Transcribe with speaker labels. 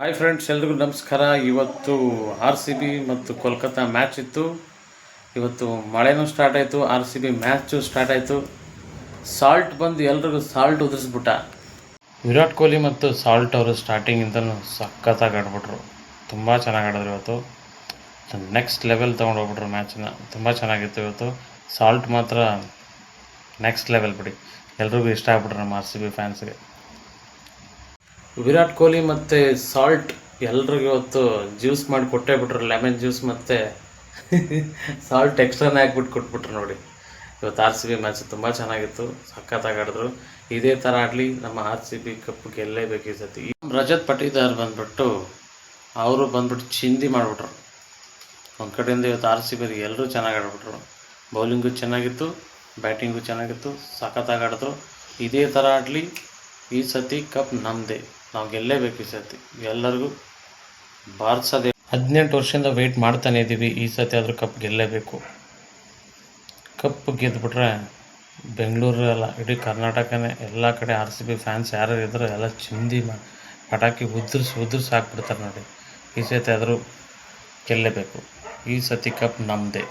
Speaker 1: Hi friends, ಎಲ್ರಿಗೂ ನಮಸ್ಕಾರ. ಇವತ್ತು RCB ಮತ್ತು ಕೋಲ್ಕತ್ತಾ ಮ್ಯಾಚ್ ಇತ್ತು. ಇವತ್ತು ಮಳೆನೂ ಸ್ಟಾರ್ಟ್ ಆಯಿತು, RCB ಮ್ಯಾಚು ಸ್ಟಾರ್ಟ್ ಆಯಿತು. ಸಾಲ್ಟ್ ಬಂದು ಎಲ್ರಿಗೂ ಸಾಲ್ಟ್ ಉದುರಿಸ್ಬಿಟ್ಟ. ವಿರಾಟ್ ಕೊಹ್ಲಿ ಮತ್ತು ಸಾಲ್ಟ್ ಅವರು ಸ್ಟಾರ್ಟಿಂಗಿಂದಲೂ ಸಖತ್ತಾಗಿ ಆಡ್ಬಿಟ್ರು. ತುಂಬ ಚೆನ್ನಾಗಿ ಆಡಿದ್ರು ಇವತ್ತು. ನೆಕ್ಸ್ಟ್ ಲೆವೆಲ್ ತೊಗೊಂಡು ಹೋಗ್ಬಿಟ್ರು ಮ್ಯಾಚನ್ನ. ತುಂಬ ಚೆನ್ನಾಗಿತ್ತು ಇವತ್ತು. ಸಾಲ್ಟ್ ಮಾತ್ರ ನೆಕ್ಸ್ಟ್ ಲೆವೆಲ್ ಬಿಡಿ, ಎಲ್ರಿಗೂ ಇಷ್ಟ ಆಗ್ಬಿಟ್ರು ನಮ್ಮ RCB ಫ್ಯಾನ್ಸ್ಗೆ. ವಿರಾಟ್ ಕೊಹ್ಲಿ ಮತ್ತು ಸಾಲ್ಟ್ ಎಲ್ರಿಗೂ ಇವತ್ತು ಜ್ಯೂಸ್ ಮಾಡಿ ಕೊಟ್ಟೇ ಬಿಟ್ರು. ಲೆಮನ್ ಜ್ಯೂಸ್ ಮತ್ತು ಸಾಲ್ಟ್ ಎಕ್ಸ್ಟ್ರಾನೇ ಹಾಕ್ಬಿಟ್ಟು ಕೊಟ್ಬಿಟ್ರು ನೋಡಿ. ಇವತ್ತು RCB ಮ್ಯಾಚ್ ತುಂಬ ಚೆನ್ನಾಗಿತ್ತು, ಸಖತ್ತಾಗಿ ಆಡಿದ್ರು. ಇದೇ ಥರ ಆಡಲಿ, ನಮ್ಮ RCB ಕಪ್ ಗೆಲ್ಲೇಬೇಕು ಈ ಸತಿ. ರಜತ್ ಪಟೀದಾರ್ ಬಂದ್ಬಿಟ್ಟು ಅವರು ಬಂದ್ಬಿಟ್ಟು ಚಿಂದಿ ಮಾಡಿಬಿಟ್ರು. ಒಂದು ಕಡೆಯಿಂದ ಇವತ್ತು RCB ಎಲ್ಲರೂ ಚೆನ್ನಾಗಿ ಆಡ್ಬಿಟ್ರು. ಬೌಲಿಂಗು ಚೆನ್ನಾಗಿತ್ತು, ಬ್ಯಾಟಿಂಗು ಚೆನ್ನಾಗಿತ್ತು, ಸಖತ್ತಾಗಿ ಆಡಿದ್ರು. ಇದೇ ಥರ ಆಡಲಿ, ಈ ಸತಿ ಕಪ್ ನಮ್ಮದೇ, ನಾವು ಗೆಲ್ಲೇಬೇಕು ಈ ಸತಿ. ಎಲ್ಲರಿಗೂ ಬಾರಿಸೋದೇ. 18 ವರ್ಷದಿಂದ ವೆಯ್ಟ್ ಮಾಡ್ತಾನೆ ಇದ್ದೀವಿ, ಈ ಸತಿ ಆದರೂ ಕಪ್ ಗೆಲ್ಲೇಬೇಕು. ಕಪ್ ಗೆದ್ದುಬಿಟ್ರೆ ಬೆಂಗಳೂರಲ್ಲ, ಇಡೀ ಕರ್ನಾಟಕನೇ, ಎಲ್ಲ ಕಡೆ RCB ಫ್ಯಾನ್ಸ್ ಯಾರು ಇದ್ದರೂ ಎಲ್ಲ ಚಿಂದಿ ಪಟಾಕಿ ಉದುರಿಸಿ ಹಾಕ್ಬಿಡ್ತಾರೆ ನೋಡಿ. ಈ ಸತಿ ಆದರೂ ಗೆಲ್ಲೇಬೇಕು, ಈ ಸತಿ ಕಪ್ ನಮ್ಮದೇ.